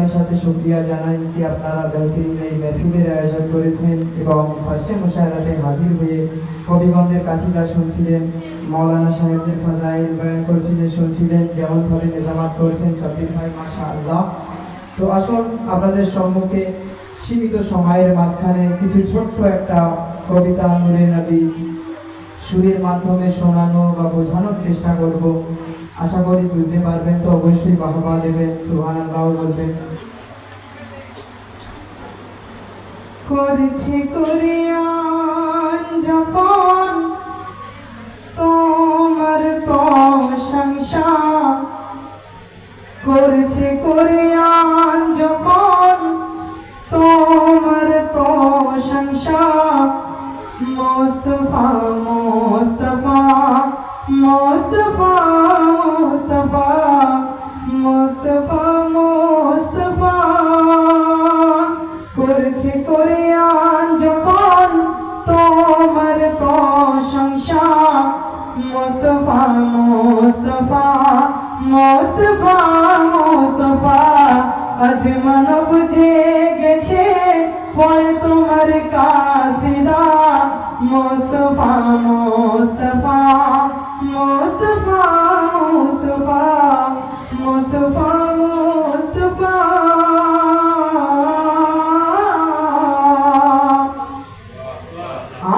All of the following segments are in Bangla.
তারই সাথে শুকরিয়া জানাই যে আপনারা বেহতরিন এই মেহফিলের আয়োজন করেছেন এবং ফার্সে মুশায়ারাতে হাজির হয়ে কবিগণদের কাছিদা শুনছিলেন, মাওলানা সাহেবদের ফাজাইল বয়ান করছিলেন, শুনছিলেন, যেমনভাবে নিজামাত করছেন সাব্বির ভাই, মাশাআল্লাহ। তো আসুন আপনাদের সম্মুখে সীমিত সময়ের মাঝখানে কিছু ছোট্ট একটা কবিতা নূরে নবী সুরের মাধ্যমে শোনানো বা বোঝানোর চেষ্টা করব। আশা করি বুঝতে পারবেন, তো অবশ্যই বাহবা দেবেন, সুবহানাল্লাহ বলবেন। করেছে কোরিয়ান যখন তোমার প্রশংসা, করেছে কোরিয়ান যখন তোমার প্রশংসা, মুস্তাফা মুস্তাফা মুস্তাফা মুস্তাফা মুস্তাফা মুস্তাফা, করেছে কোরিয়ান যখন তোমার প্রশংসা, মুস্তাফা মুস্তাফা মুস্তাফা মুস্তাফা, আজ মানব জেগেছে পড়ে তোমার কাসিদা, মুস্তাফা মুস্তাফা মুস্তাফা মুস্তাফা মুস্তাফা মুস্তাফা।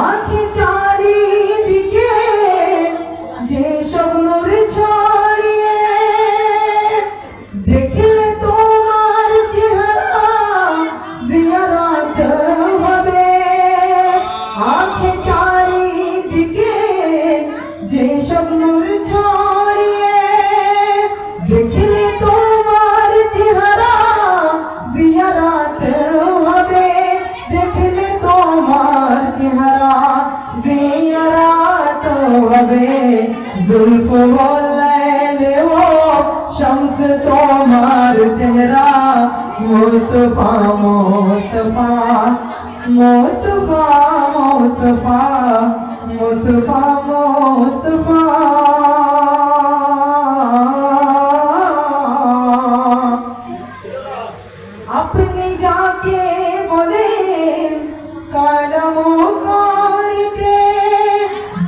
আছে চারিদিকে যে স্বপ্নর ছড়িয়ে, দেখলে তোমার চেহারা জিয়ারত হবে। আছে চারিদিকে যে স্বপ্নর ছড়িয়ে, দেখলে তোমার চেহারা জিয়ারত হবে। দেখলে তোমার চেহারা জিয়ারত হবে। जुल्फ वो लैले वो शम्स तुम्हार चेहरा, मुस्तफा मुस्तफा मुस्तफा मुस्तफा मुस्तफा मुस्तफा। अपनी जाके बोले कालम करते,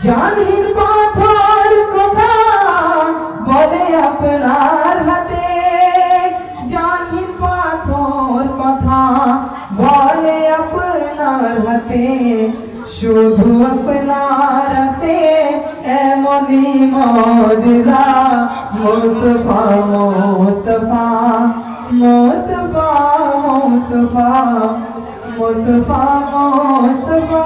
জানহীন পাথর কথা বলে আপনার হাতে, জানহীন পাথর কথা বলে আপনার হাতে, শুধু আপনার আছে এমনই মুজিজা, মুস্তাফা মুস্তাফা মুস্তাফা মুস্তাফা মুস্তাফা মুস্তাফা।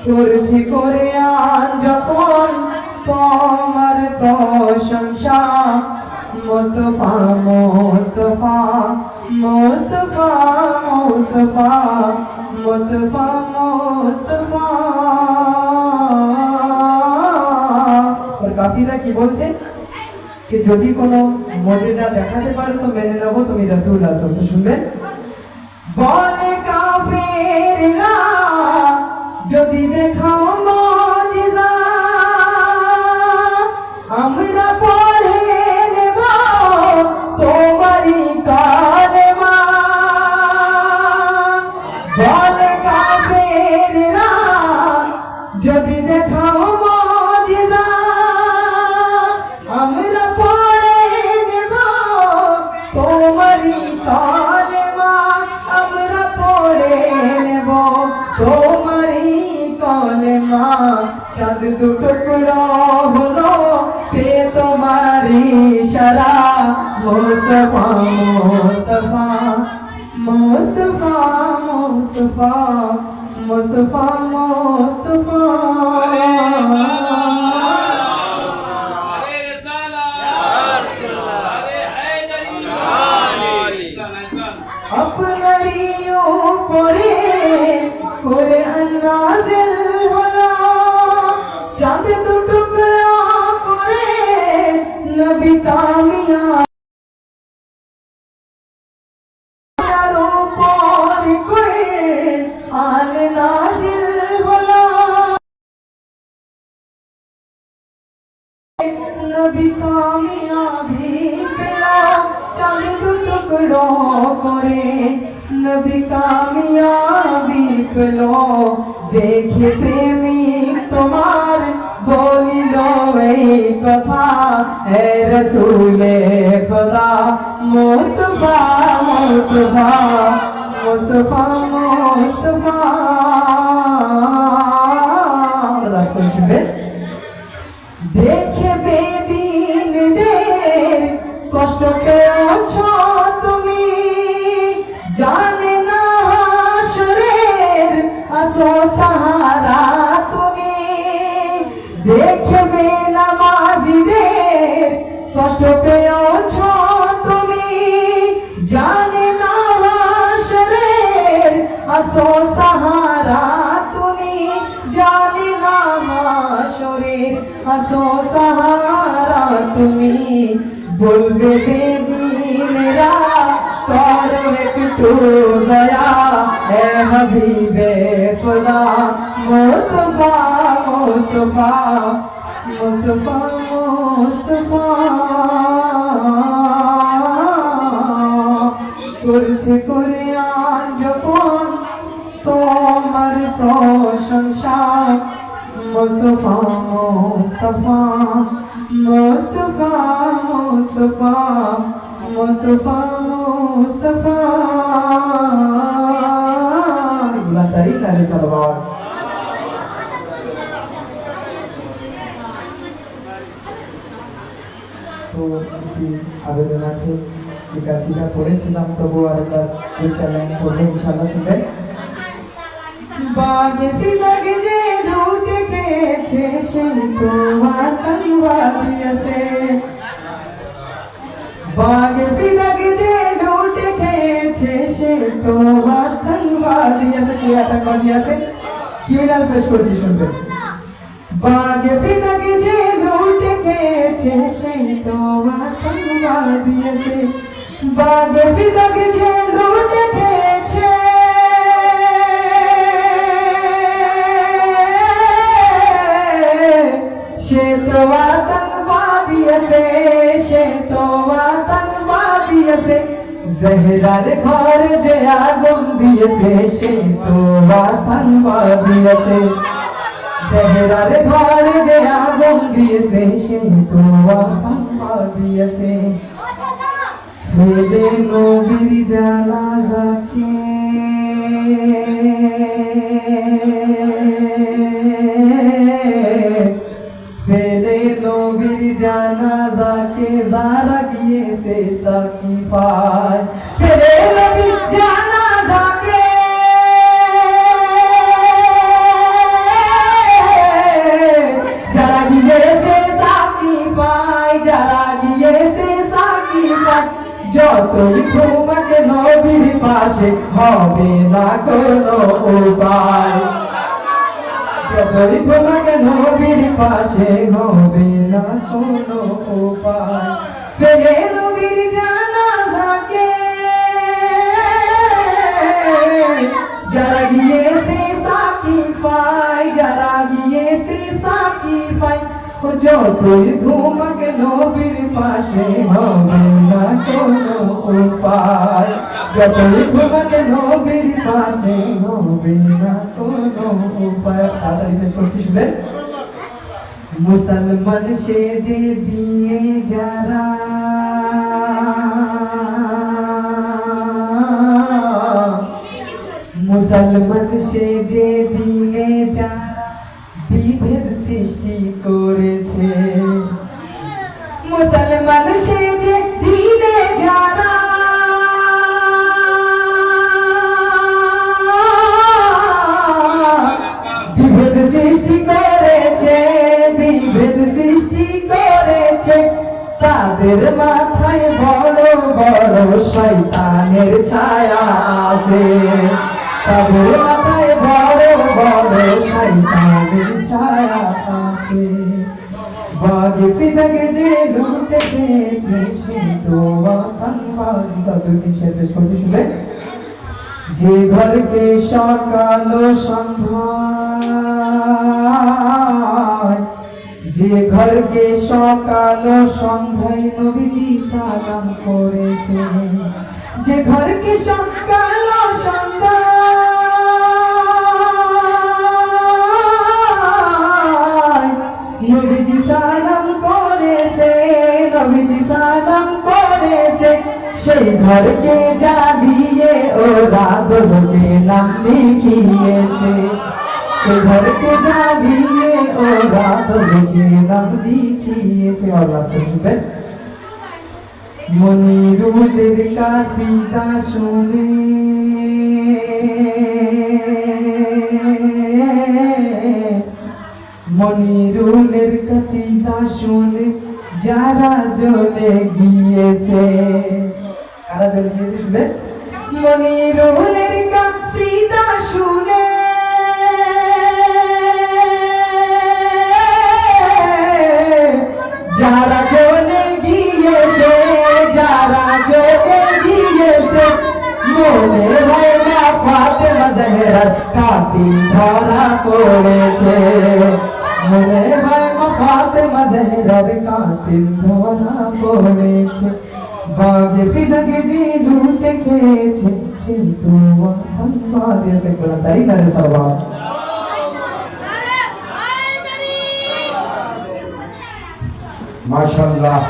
করেছে কোরিয়ান যখন তোমার প্রশংসা, মুস্তাফা মুস্তাফা মুস্তাফা মুস্তাফা মুস্তাফা মুস্তাফা। আর কাফিরা কি বলছে कि যদি কোনো মুজিজা দেখাতে পারো তো মেনে নেব তুমি রাসূল আছো। তো শুনবেন, বলে কাফিররা যদি দেখাও মুজিজা, আমরা পড়ে নেব তোমারই কালেমা। বলে কাফিররা যদি দেখাও মুজিজা, আমরা পড়ে নেব তোমারই কালেমা। আমরা পড়ে নেব তোমারই কালেমা। চাঁদ দুটো টুকরো হলো পে তোমারই ইশারা, মুস্তাফা মুস্তাফা মুস্তাফা মুস্তাফা মুস্তাফা মুস্তাফা। আপনারই উপরে কোরআন নাযিল হলো, চাঁদ দুটুকরা করে নবী কামিয়াব। আপনার উপরে কোরআন নাযিল হলো, নবী কামিয়াব। করে নবী কামিয়াবি পেল দেখে প্রেমিক তোমার বলিল এই কথা হে রসূলে খোদা মুস্তাফা মুস্তাফা মুস্তাফা মুস্তাফা দেখে বেদিনদের কষ্ট পেয়েছ তুমি জানে না হাসরের আসো সাহারা তুমি দেখবে নামাজীদের কষ্ট পেয়েছ তুমি জানে না হাসরের আসো সাহারা তুমি জানে না হাসরের আসো সাহারা তুমি বলবে বেদিনেরা করো একটু দয়া হে হাবিবে খোদা মুস্তাফা মুস্তাফা মুস্তাফা মুস্তাফা করছে কোরআন যখন তোমার প্রশংসা মুস্তাফা মুস্তাফা মুস্তাফা মুস্তাফা মুস্তাফা মুস্তাফা ইসলাম তারিখ আলাইহিস সালাম। তো কি আবেদন আছে যে কাসিদা পড়েছিলাম তবু আরেকবার দুই চার লাইন পড়লে ইনশাআল্লাহ শুনবেন। বাগে ফিদাগে যে লুটে গেছে সে তো আতঙ্কবাদীছে বাগে ফিদাগে যে লুটে গেছে সে তো আতঙ্কবাদীছে কি আতঙ্কবাদীছে ক্রিমিনাল পেশ করছি শুনবেন। বাগে ফিদাগে যে লুটে গেছে সে তো আতঙ্কবাদীছে বাগে ফিদাগে যে লুটে গেছে সে তো আতঙ্কবাদী আছে সে তো আতঙ্কবাদী আছে জহরার ঘরে যে আগুন দিয়েছে সে তো আতঙ্কবাদী আছে জহরার ঘরে যে আগুন দিয়েছে সে তো আতঙ্কবাদী আছে ফেলে নবীর জানাজাকে ফেলে নবীর জানাজাকে যারা গিয়েছে সাকি পায় ফেলে নবীর জানাজাকে যারা গিয়েছে সাকি পায় যারা গিয়েছে সাকি পায় যতই ঘুমাকে নবীর পাশে হবে না কোনো উপায় যতই ঘুমাকে নবীর পাশে হবে না কোনো উপায় ফেলে নবীর জানাজাকে যারা গিয়েছে সাকি পায় যারা গিয়েছে সাকি পায় যতই ঘুমাকে নবীর পাশে হবে না কোনো উপায় যতই ঘুমাকে নবীর পাশে হবে না কোনো উপায় তাড়াতাড়ি পেশ করছি শুনবেন। মুসলমান সে যে দিনে যারা মুসলমান সে যে দিনে যারা বিভেদ সৃষ্টি করেছে মুসলমান সে যে দিনে যারা বিভেদ সৃষ্টি করেছে বিভেদ সৃষ্টি করেছে তাদের মাথায় বড় বড় শয়তানের ছায়া আছে তাদের মাথায় বড় বড় শয়তানের ছায়া আছে বাগে ফিদাগে যে লুটে গেছে সে তো আতঙ্কবাদী শব্দটি শেষ পেশ করছি শুনবেন। যে ঘরকে সকাল সন্ধ্যা যে ঘরকে সকাল ও সন্ধ্যায় নবীজি সালাম করেছে, যে ঘরকে সকাল ও সন্ধ্যায় নবীজি সালাম করেছে, নবীজি সালাম করেছে, সেই ঘরকে জ্বালিয়ে ওরা দোজখে নাম লিখিয়েছে, সেই ঘরকে জ্বালিয়ে ওরা দোজখে নাম লিখিয়েছে। আল্লাহ শুনবেন। মনিরুলের কাসিদা শুনে মনিরুলের কাসিদা শুনে যারা জ্বলে গিয়েছে, কারা জ্বলে গিয়েছে শুনে? মনিরুলের কাসিদা শুনে যারা জ্বলে গিয়েছে, যারা জ্বলে গিয়েছে, মনে হয় না ফাতেমা জাহরার কাতিল ধরা পড়েছে, মনে হয় না ফাতেমা জাহরার কাতিল ধরা পড়েছে। বাগে ফিদাকে যে লুটে খেয়েছে, সে তো বাদিয়েছে কোন তাই না রে সবাব। মাশাআল্লাহ,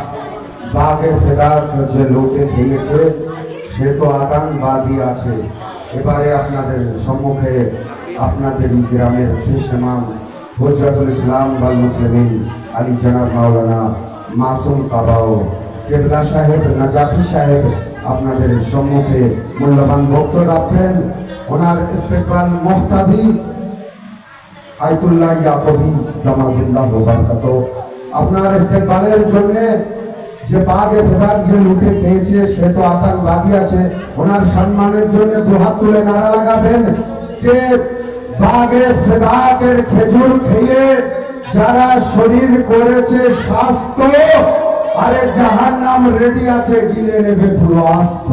বাগে ফেদাক যে লুটে খেয়েছে সে তো আতঙ্কবাদী আছে। এবারে আপনাদের সম্মুখে আপনাদের গ্রামের ইমাম হুজরাতুল ইসলাম ওয়াল মুসলিমিন আলী জনাব মাওলানা মাসুম কাবাও কেবলা সাহেব নাজাফি সাহেব আপনাদের সম্মুখে মূল্যবান বক্তব্য রাখবেন। ওনার ইস্তেকবাল মুহতাদি আয়াতুল্লাহ ইয়াকুবি দামাজিল্লাহ বারাকাতু। আপনার ইস্তেকবালের জন্য যে বাগে ফেদাক যে লুটে খেয়েছে সে তো আতঙ্কবাদী আছে, ওনার সম্মানের জন্য দুহাত তুলে নারা লাগাবেন যে বাগে ফেদাকের খেজুর খেয়ে যারা শরীর করেছে স্বাস্থ্য, আরে জাহান্নাম রেডি আছে, গিলে নেবে পুরো আস্ত।